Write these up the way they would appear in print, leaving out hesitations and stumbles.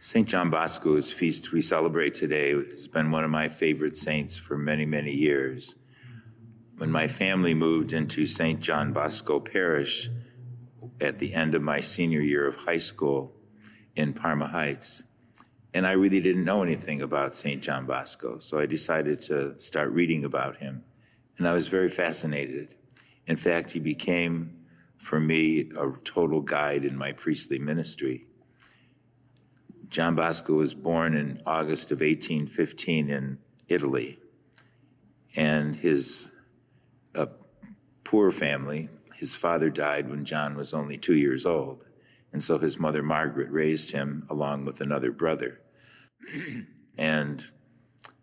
St. John Bosco's feast we celebrate today has been one of my favorite saints for many, many years. When my family moved into St. John Bosco Parish at the end of my senior year of high school in Parma Heights, and I really didn't know anything about St. John Bosco, so I decided to start reading about him, and I was very fascinated. In fact, he became, for me, a total guide in my priestly ministry. John Bosco was born in August of 1815 in Italy, and his poor family, his father died when John was only 2 years old, and so his mother Margaret raised him along with another brother. And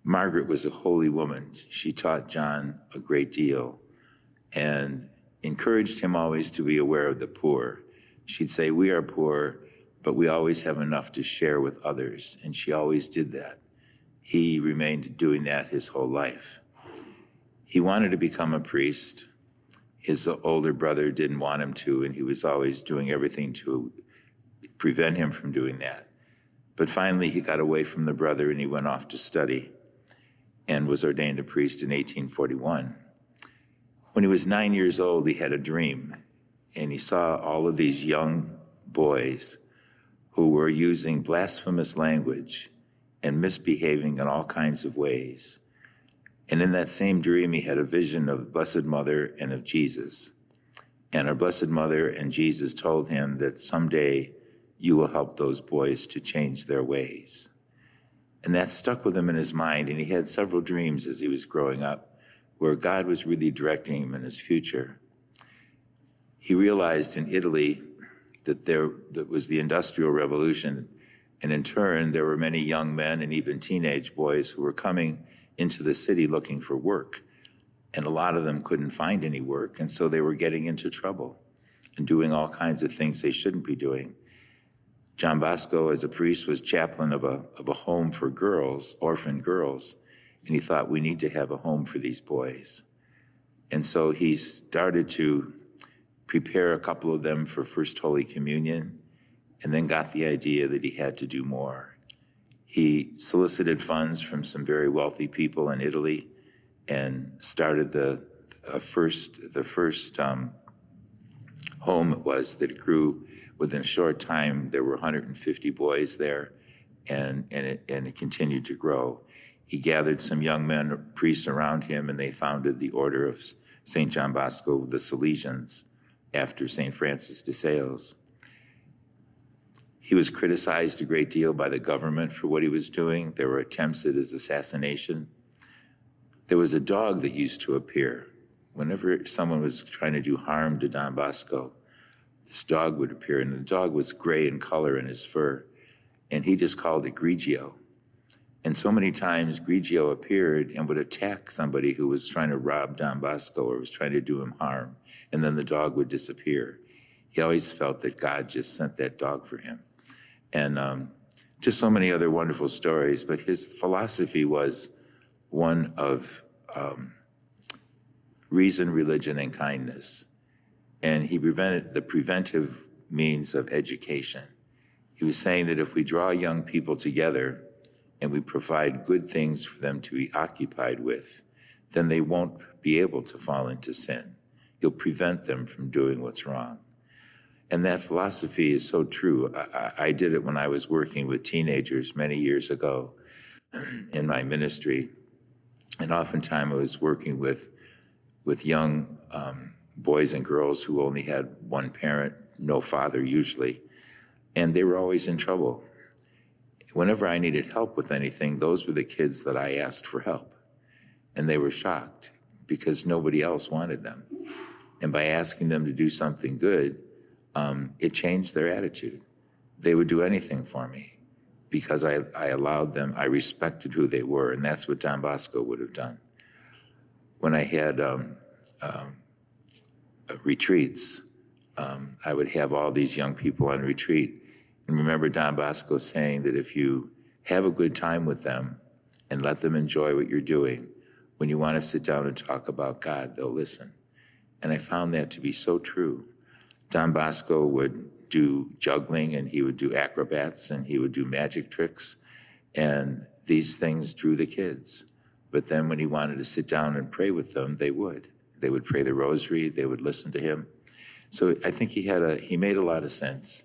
Margaret was a holy woman. She taught John a great deal and encouraged him always to be aware of the poor. She'd say, "We are poor, but we always have enough to share with others," and she always did that. He remained doing that his whole life. He wanted to become a priest. His older brother didn't want him to, and he was always doing everything to prevent him from doing that. But finally, he got away from the brother and he went off to study and was ordained a priest in 1841. When he was 9 years old, he had a dream, and he saw all of these young boys who were using blasphemous language and misbehaving in all kinds of ways. And in that same dream, he had a vision of Blessed Mother and of Jesus. And our Blessed Mother and Jesus told him that someday you will help those boys to change their ways. And that stuck with him in his mind, and he had several dreams as he was growing up where God was really directing him in his future. He realized in Italy that was the Industrial Revolution, and in turn, there were many young men and even teenage boys who were coming into the city looking for work, and a lot of them couldn't find any work, and so they were getting into trouble and doing all kinds of things they shouldn't be doing. John Bosco, as a priest, was chaplain of a home for girls, orphan girls, and he thought, we need to have a home for these boys. And so he started to prepare a couple of them for First Holy Communion, and then got the idea that he had to do more. He solicited funds from some very wealthy people in Italy and started the first home it was that grew. Within a short time, there were 150 boys there, and it continued to grow. He gathered some young men, priests around him, and they founded the Order of St. John Bosco, the Salesians, after St. Francis de Sales. He was criticized a great deal by the government for what he was doing. There were attempts at his assassination. There was a dog that used to appear. Whenever someone was trying to do harm to Don Bosco, this dog would appear, and the dog was gray in color in his fur, and he just called it Grigio. And so many times Grigio appeared and would attack somebody who was trying to rob Don Bosco or was trying to do him harm, and then the dog would disappear. He always felt that God just sent that dog for him. And just so many other wonderful stories, but his philosophy was one of reason, religion, and kindness. And he prevented the preventive means of education. He was saying that if we draw young people together and we provide good things for them to be occupied with, then they won't be able to fall into sin. You'll prevent them from doing what's wrong. And that philosophy is so true. I did it when I was working with teenagers many years ago in my ministry. And oftentimes I was working with young boys and girls who only had one parent, no father usually, and they were always in trouble. Whenever I needed help with anything, those were the kids that I asked for help. And they were shocked because nobody else wanted them. And by asking them to do something good, it changed their attitude. They would do anything for me because I allowed them, I respected who they were, and that's what Don Bosco would have done. When I had retreats, I would have all these young people on retreat. And remember Don Bosco saying that if you have a good time with them and let them enjoy what you're doing, when you want to sit down and talk about God, they'll listen. And I found that to be so true. Don Bosco would do juggling, and he would do acrobats, and he would do magic tricks. And these things drew the kids. But then when he wanted to sit down and pray with them, they would. They would pray the rosary, they would listen to him. So I think he made a lot of sense.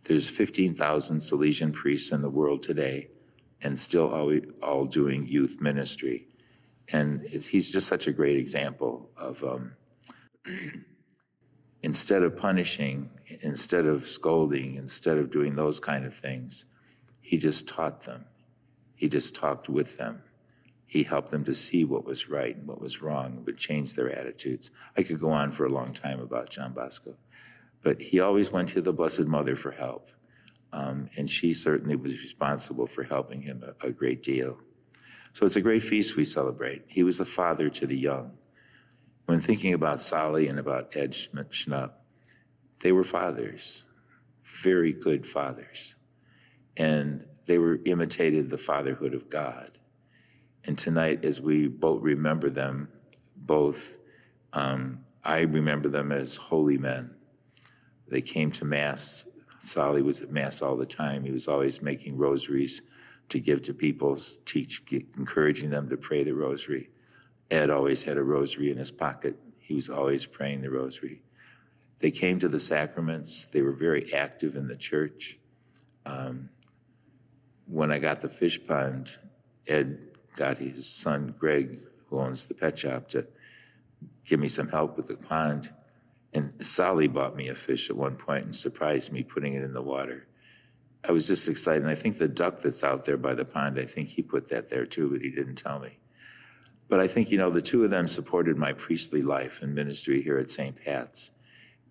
There's 15,000 Salesian priests in the world today, and still all doing youth ministry. And he's just such a great example of instead of punishing, instead of scolding, instead of doing those kind of things, he just taught them. He just talked with them. He helped them to see what was right and what was wrong, would change their attitudes. I could go on for a long time about John Bosco, but he always went to the Blessed Mother for help. And she certainly was responsible for helping him a great deal. So it's a great feast we celebrate. He was a father to the young. When thinking about Sally and about Ed Schnupp, they were fathers, very good fathers. And they imitated the fatherhood of God. And tonight, as we both remember them, I remember them as holy men. They came to Mass. Sally was at Mass all the time. He was always making rosaries to give to people, encouraging them to pray the rosary. Ed always had a rosary in his pocket. He was always praying the rosary. They came to the sacraments. They were very active in the church. When I got the fish pond, Ed got his son, Greg, who owns the pet shop, to give me some help with the pond. And Sally bought me a fish at one point and surprised me putting it in the water. I was just excited. And I think the duck that's out there by the pond, I think he put that there too, but he didn't tell me. But I think, the two of them supported my priestly life and ministry here at St. Pat's.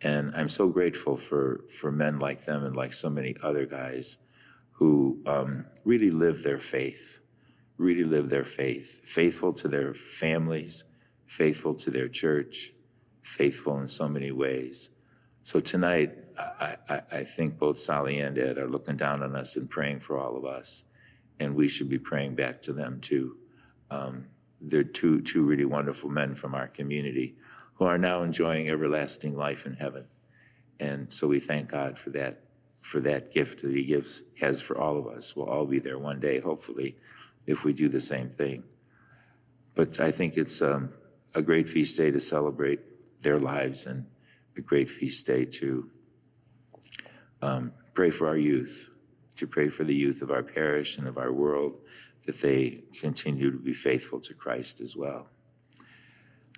And I'm so grateful for men like them and like so many other guys who really live their faith, faithful to their families, faithful to their church, faithful in so many ways. So tonight, I think both Sally and Ed are looking down on us and praying for all of us, and we should be praying back to them too. They're two really wonderful men from our community who are now enjoying everlasting life in heaven. And so we thank God for that gift that he has for all of us. We'll all be there one day, hopefully, if we do the same thing. But I think it's a great feast day to celebrate their lives, and a great feast day to pray for our youth, to pray for the youth of our parish and of our world, that they continue to be faithful to Christ as well.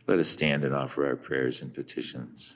Let us stand and offer our prayers and petitions.